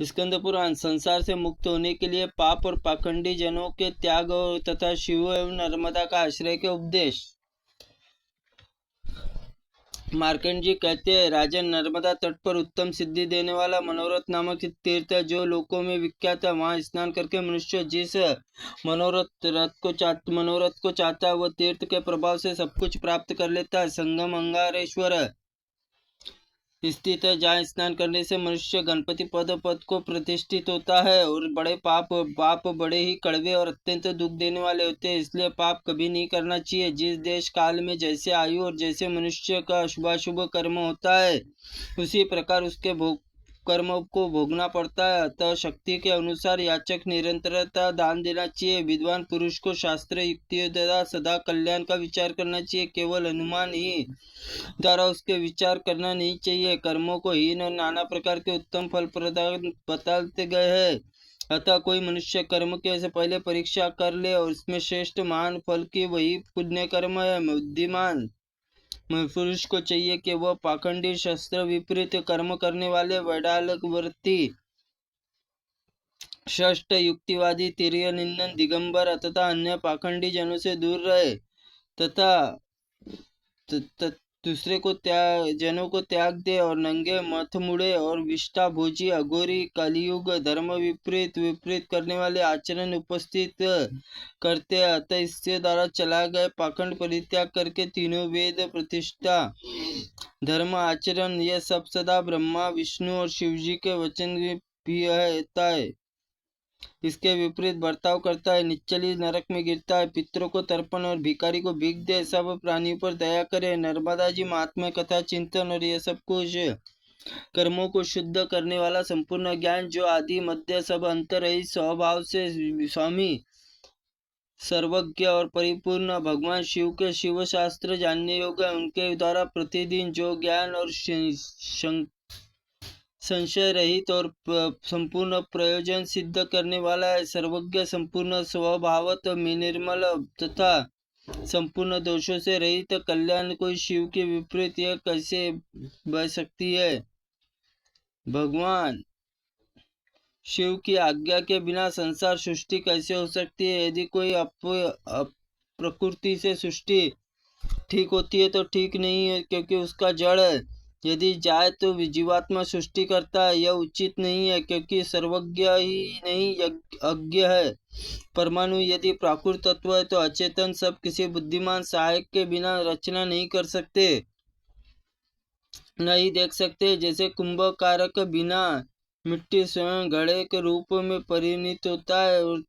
स्कंद पुराण। संसार से मुक्त होने के लिए पाप और पाखंडी जनों के त्याग और तथा शिव एवं नर्मदा का आश्रय के उपदेश। मार्कंड जी कहते हैं, राजन, नर्मदा तट पर उत्तम सिद्धि देने वाला मनोरथ नामक तीर्थ है जो लोकों में विख्यात है। वहां स्नान करके मनुष्य जिस मनोरथ को चाहता है वह तीर्थ के प्रभाव से सब कुछ प्राप्त कर लेता है। संगम अंगारेश्वर स्थित है जहाँ स्नान करने से मनुष्य गणपति पद को प्रतिष्ठित होता है। और बड़े पाप बड़े ही कड़वे और अत्यंत दुख देने वाले होते हैं, इसलिए पाप कभी नहीं करना चाहिए। जिस देश काल में जैसे आयु और जैसे मनुष्य का शुभाशुभ कर्म होता है उसी प्रकार उसके कर्म को भोगना पड़ता है। अतः शक्ति के अनुसार याचक निरंतरता दान देना चाहिए। विद्वान पुरुष को शास्त्र युक्तियों द्वारा सदा कल्याण का विचार करना चाहिए, केवल अनुमान ही द्वारा उसके विचार करना नहीं चाहिए। कर्मों को हीन और नाना प्रकार के उत्तम फल प्रदान बताते गए हैं। अतः कोई मनुष्य कर्म के से पहले परीक्षा कर ले और इसमें श्रेष्ठ महान फल की वही पुण्य कर्म है। बुद्धिमान पुरुष को चाहिए कि वह पाखंडी शस्त्र विपरीत कर्म करने वाले वैडालवर्ती षष्ठ युक्तिवादी तिर्य निंदन दिगंबर तथा अन्य पाखंडी जनों से दूर रहे तथा दूसरे को जनों को त्याग दे और नंगे मथ मुड़े और विष्ठा भोजी अघोरी कलियुग धर्म विपरीत करने वाले आचरण उपस्थित करते। अतः इससे द्वारा चला गए पाखंड परित्याग करके तीनों वेद प्रतिष्ठा धर्म आचरण यह सब सदा ब्रह्मा विष्णु और शिवजी के वचन भी है। इसके विपरीत बर्ताव करता है, निश्चली नरक में गिरता है। पितरों को तर्पण और भिखारी को भीख दे, सब प्राणियों पर दया करे। नर्मदा जी महात्म्य कथा चिंतन और ये सब कुछ कर्मों को शुद्ध करने वाला संपूर्ण ज्ञान जो आदि मध्य सब अंतर रहित स्वभाव से स्वामी सर्वज्ञ और परिपूर्ण भगवान शिव के शिव शास्त्र जानने योग्य है, उनके द्वारा प्रतिदिन जो ज्ञान और संशय रहित और संपूर्ण प्रयोजन सिद्ध करने वाला है। सर्वज्ञ संपूर्ण स्वभावत निर्मल तथा संपूर्ण दोषों से रहित कल्याण कोई शिव के विपरीत यह कैसे बह सकती है। भगवान शिव की आज्ञा के बिना संसार सृष्टि कैसे हो सकती है। यदि कोई प्रकृति से सृष्टि ठीक होती है तो ठीक नहीं है, क्योंकि उसका जड़ है। यदि जाए तो जीवात्मा सृष्टि करता है, यह उचित नहीं है, क्योंकि सर्वज्ञ ही नहीं अज्ञ है। परमाणु यदि प्राकृत तत्व है तो अचेतन सब किसी बुद्धिमान सहायक के बिना रचना नहीं कर सकते, नहीं देख सकते। जैसे कुंभकारक बिना मिट्टी स्वयं घड़े के रूप में परिणित होता है, और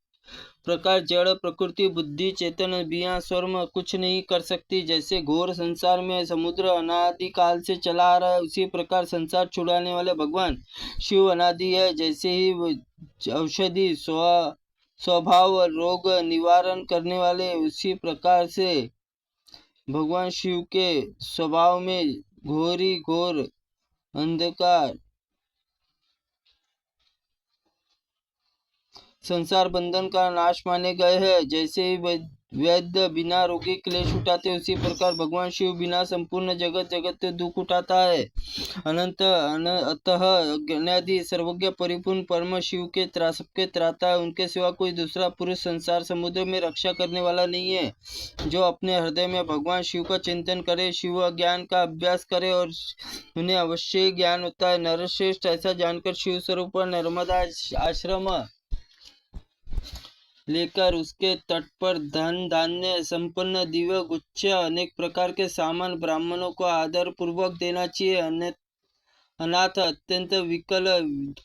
प्रकार जड़ प्रकृति बुद्धि चेतन बिना स्वर्म कुछ नहीं कर सकती। जैसे घोर संसार में समुद्र अनादि काल से चला आ रहा है, उसी प्रकार संसार छुड़ाने वाले भगवान शिव अनादि है। जैसे ही औषधि स्वभाव रोग निवारण करने वाले, उसी प्रकार से भगवान शिव के स्वभाव में घोर अंधकार संसार बंधन का नाश माने गए हैं। जैसे ही वैद्य बिना रोगी क्लेश उठाते, उसी प्रकार भगवान शिव बिना संपूर्ण जगत दुख उठाता है। अतः ज्ञानादि सर्वज्ञ परिपूर्ण परम शिव के सबके त्राता है। उनके सिवा कोई दूसरा पुरुष संसार समुद्र में रक्षा करने वाला नहीं है। जो अपने हृदय में भगवान शिव का चिंतन करे, शिव ज्ञान का अभ्यास करे और उन्हें अवश्य ज्ञान होता है। नरश्रेष्ठ ऐसा जानकर शिव स्वरूप नर्मदा आश्रम लेकर उसके तट पर धन धान्य संपन्न दिव्य गुच्छ अनेक प्रकार के सामान ब्राह्मणों को आदर पूर्वक देना चाहिए। अनाथ अत्यंत विकल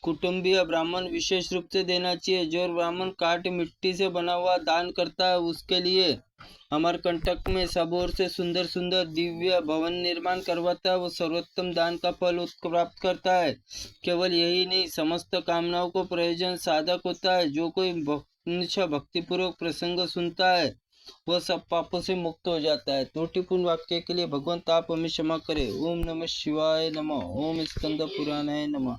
कुटुंबीय ब्राह्मण विशेष रूप से देना चाहिए। जो ब्राह्मण काट मिट्टी से बना हुआ दान करता है, उसके लिए अमरकंटक में सब ओर से सुंदर सुंदर दिव्य भवन निर्माण करवाता है, वो सर्वोत्तम दान का फल प्राप्त करता है। केवल यही नहीं, समस्त कामनाओं को प्रयोजन साधक होता है। जो कोई भक्तिपूर्वक प्रसंग सुनता है वह सब पापों से मुक्त हो जाता है। त्रुटिपूर्ण वाक्य के लिए भगवंत आप हमें क्षमा करे। ओम नमः शिवाय नमः। ओम स्कंद पुराणाय नमः।